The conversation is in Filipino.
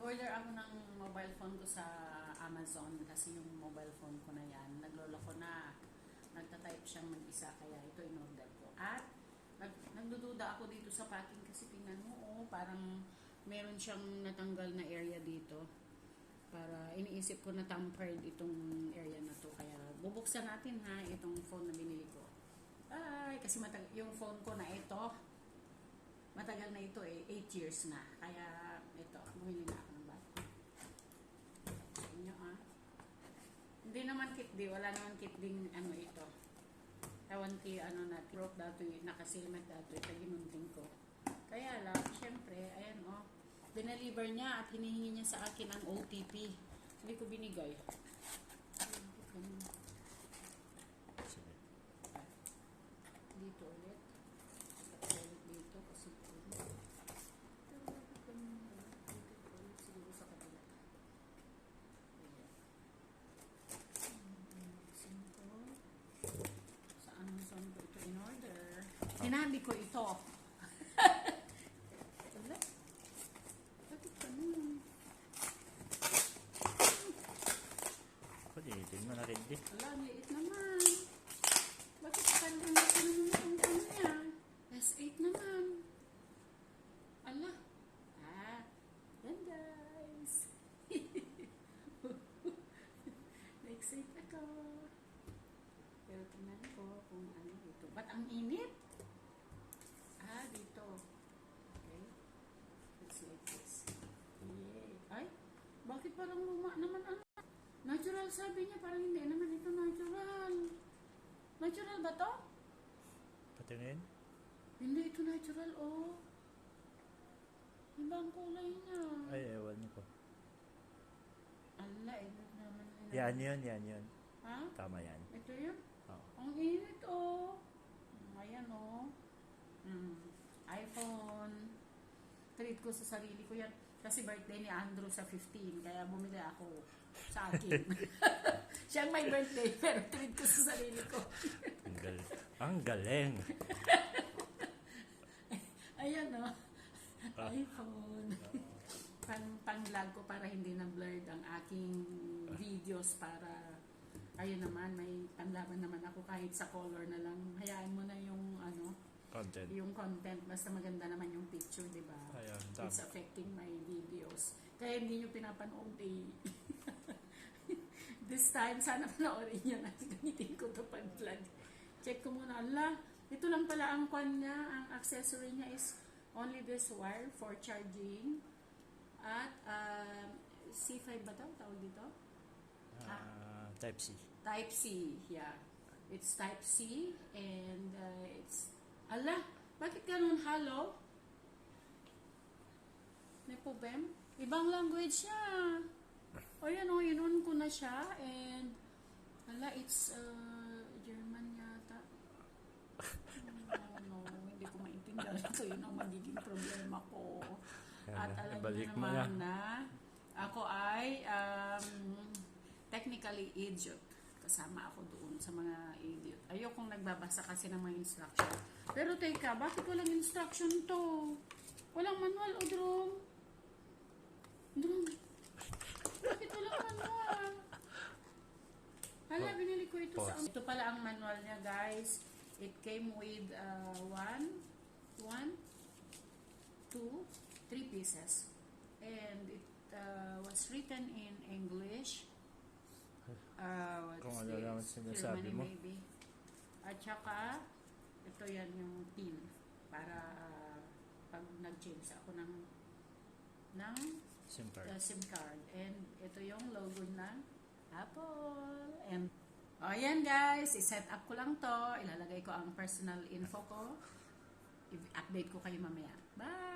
Nag-order ako ng mobile phone ko sa Amazon kasi yung mobile phone ko na yan, naglolo ko na. Nagta-type siyang mag-isa kaya ito in-order ko. At nagdududa ako dito sa packing kasi tingnan mo, parang meron siyang natanggal na area dito. Para iniisip ko na tampered itong area na to. Kaya bubuksan natin ha, itong phone na binili ko. Ay, kasi yung phone ko na ito, matagal na ito 8 years na. Kaya ito, bumili na ako ng bago. Sa inyo Hindi naman kitdi, wala naman kitding ito. Ewan ki na, broke dato nakasimat dato, ito ginunting ko. Kaya lang, syempre, ayan dineliver niya at hinihingi niya sa akin ang OTP. Hindi ko binigay. Dito ulit. Dito kasi siguro sa kabila. Saan ko ito in order? Sinabi ko ito. Tingnan mo na rin di. Wala, liit naman. Bakit parang laki naman ang niya? S8 naman. Ala. Yan guys. Na-excite ako. Pero tingnan ko kung ano dito. Ba't ang init? Dito. Okay. It's like this. Yay. Ay, bakit parang luma naman natural sabi niya, parang hindi naman ito natural. Natural ba to? Patingin? Hindi ito natural, Iba ang kulay niya. Ay, ewan ko. Ala, ito naman. Yan yun. Ha? Tama yan. Ito yun? Oo. Ang init, Ayan, iPhone. Treat ko sa sarili ko yan. Kasi birthday ni Andrew sa 15, kaya bumili ako sa akin. Siya ang may birthday, pero treat ko sa sarili ko. Ang galing. Ayan iPhone. Pang-vlog ko para hindi na blurred ang aking videos para ayun naman, may panlaban naman ako kahit sa color na lang. Hayaan mo na yung Content. yung content, basta maganda naman yung picture, di ba? It's affecting my videos. Kaya hindi nyo pinapanood This time, sana panoorin nyo na. Gamitin ko to pag-vlog. Check ko muna. Ala, ito lang pala ang kwan niya. Ang accessory niya is only this wire for charging. At C5 ba daw? Tawag dito? Type C. Type C, yeah. It's Type C and it's... Ala, bakit ganun halo? May problem? Ibang language siya. Yan yun ko na siya and it's German yata. No, hindi ko maintindihan. So yun ang magiging problema ko. At alam niyo naman na ako ay technically idiot. Kasama ako doon sa mga idiot. Ayokong nagbabasa kasi ng mga instruction. Pero teka, bakit walang instruction to? Walang manual, Drum? Bakit walang manual? Hala, binili ko ito sa... Ito pala ang manual niya, guys. It came with 1, 2, 3 pieces. And it was written in English. Kung ano lang sinasabi mo. Maybe. At saka, ito yan yung pin para pag nag-change ako ng SIM card. And ito yung logo ng Apple. And ayan guys, i-set up ko lang to. Ilalagay ko ang personal info ko. I-update ko kayo mamaya. Bye!